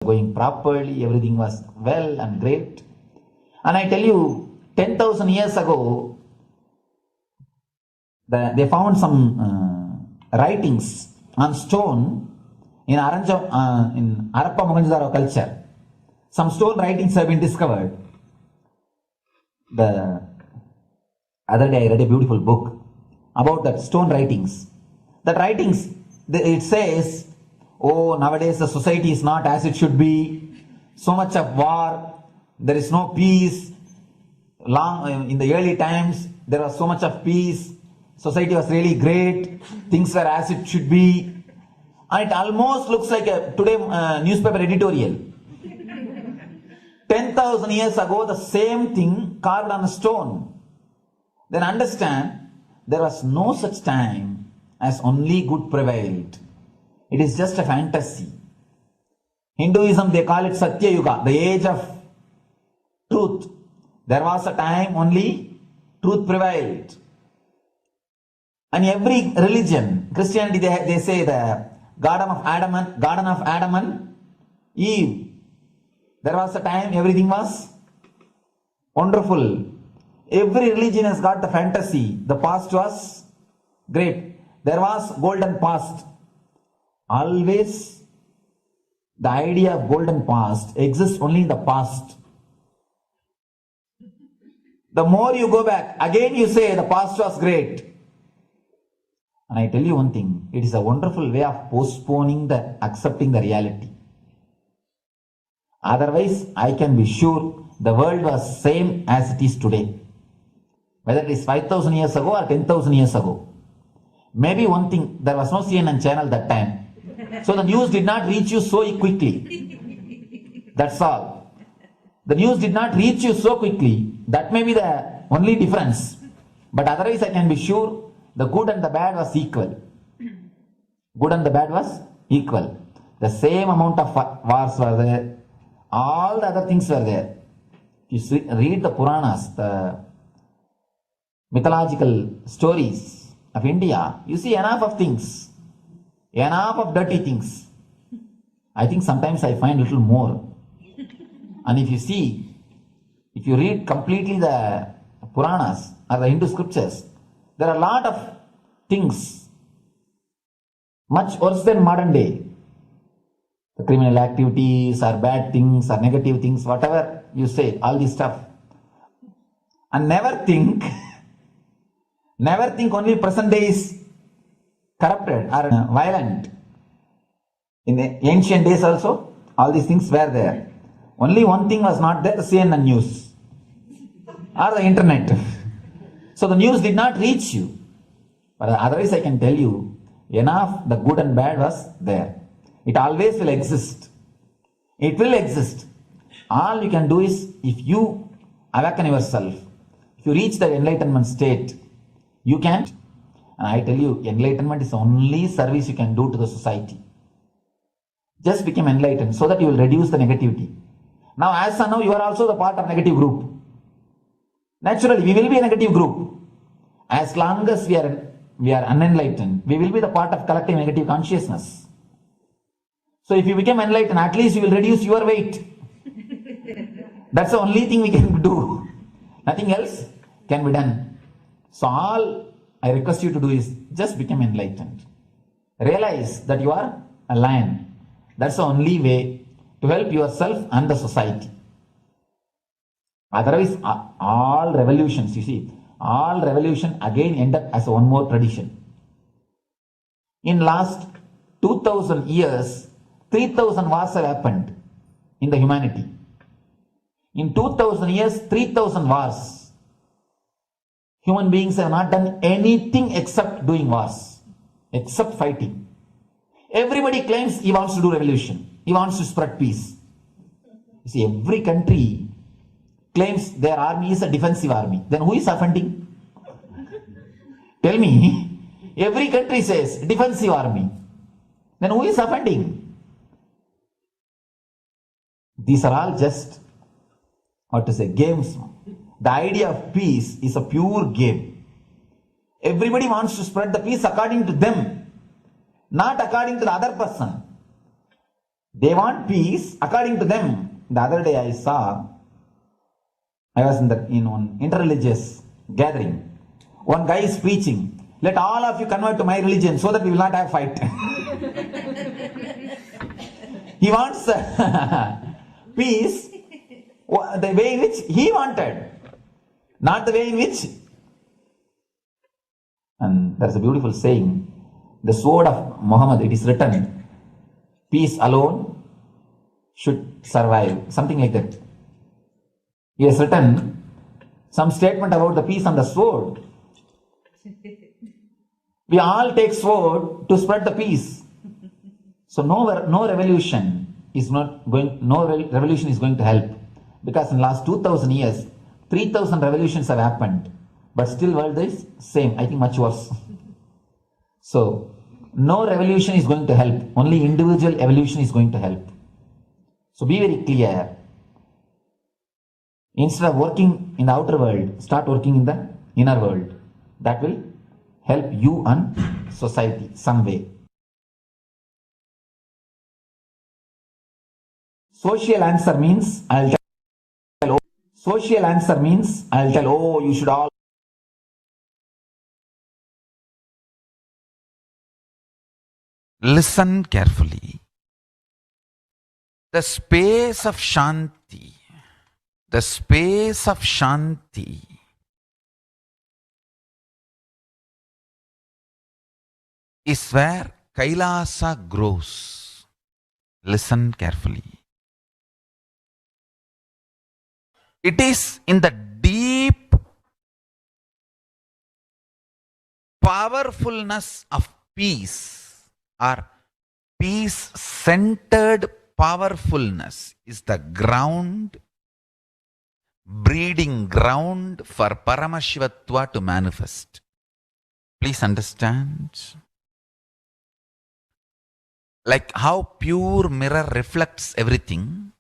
going properly, everything was well and great. And I tell you, 10,000 years ago, they found some writings on stone in Harappa Mohenjo-daro culture. Some stone writings have been discovered. The other day I read a beautiful book about that stone writings. That writings, it says, oh, nowadays the society is not as it should be. So much of war, there is no peace. In the early times, there was so much of peace. Society was really great. Things were as it should be. And it almost looks like a today newspaper editorial. 10,000 years ago, the same thing carved on a stone. Then understand, there was no such time as only good prevailed. It is just a fantasy. Hinduism, they call it Satya Yuga, the age of truth. There was a time only truth prevailed. And every religion, Christianity, they say the Garden of Adam and Eve. There was a time everything was wonderful. Every religion has got the fantasy. The past was great. There was golden past. Always the idea of golden past exists only in the past. The more you go back, again you say the past was great. And I tell you one thing, it is a wonderful way of postponing accepting the reality. Otherwise, I can be sure the world was same as it is today. Whether it is 5,000 years ago or 10,000 years ago. Maybe one thing, there was no CNN channel that time. So the news did not reach you so quickly. That's all. The news did not reach you so quickly. That may be the only difference. But otherwise, I can be sure the good and the bad was equal. Good and the bad was equal. The same amount of wars were there. All the other things were there. You read the Puranas, the mythological stories of India, you see enough of things. Enough of dirty things. I think sometimes I find a little more. And if you read completely the Puranas or the Hindu scriptures, there are a lot of things much worse than modern day. The criminal activities or bad things or negative things, whatever you say, all this stuff. And never think only present day is corrupted or violent. In the ancient days also, all these things were there. Only one thing was not there, the CNN news or the internet. So the news did not reach you. But otherwise I can tell you, enough the good and bad was there. It always will exist. It will exist. All you can do is, if you awaken yourself, if you reach the enlightenment state, you can. And I tell you, enlightenment is the only service you can do to the society. Just become enlightened so that you will reduce the negativity. Now, as of now, you are also the part of negative group. Naturally, we will be a negative group. As long as we are unenlightened, we will be the part of collective negative consciousness. So if you become enlightened, at least you will reduce your weight. That's the only thing we can do. Nothing else can be done. So all I request you to do is just become enlightened. Realize that you are a lion. That's the only way to help yourself and the society. Otherwise, all revolutions, you see, all revolution again end up as one more tradition. In last 2000 years, 3000 wars have happened in the humanity. In 2000 years, 3000 wars. Human beings have not done anything except doing wars, except fighting. Everybody claims he wants to do revolution. He wants to spread peace. You see, every country claims their army is a defensive army. Then who is offending? Tell me. Every country says defensive army. Then who is offending? These are all just, games. The idea of peace is a pure game. Everybody wants to spread the peace according to them, not according to the other person. They want peace according to them. The other day I was in one interreligious gathering. One guy is preaching, let all of you convert to my religion so that we will not have fight. He wants peace the way in which he wanted, not the way in which. And there's a beautiful saying, the sword of Muhammad, it is written, peace alone should survive. Something like that. He has written some statement about the peace on the sword. We all take sword to spread the peace. So no revolution is going to help. Because in the last 2000 years, 3000 revolutions have happened. But still world is same, I think much worse. So, no revolution is going to help. Only individual evolution is going to help. So be very clear. Instead of working in the outer world, start working in the inner world. That will help you and society some way. Social answer means I'll tell, oh, you should all. Listen carefully. The space of Shanti is where Kailasa grows. Listen carefully. It is in the deep powerfulness of peace, or peace-centered powerfulness is the ground, breeding ground for Paramashivatva to manifest. Please understand. Like how pure mirror reflects everything,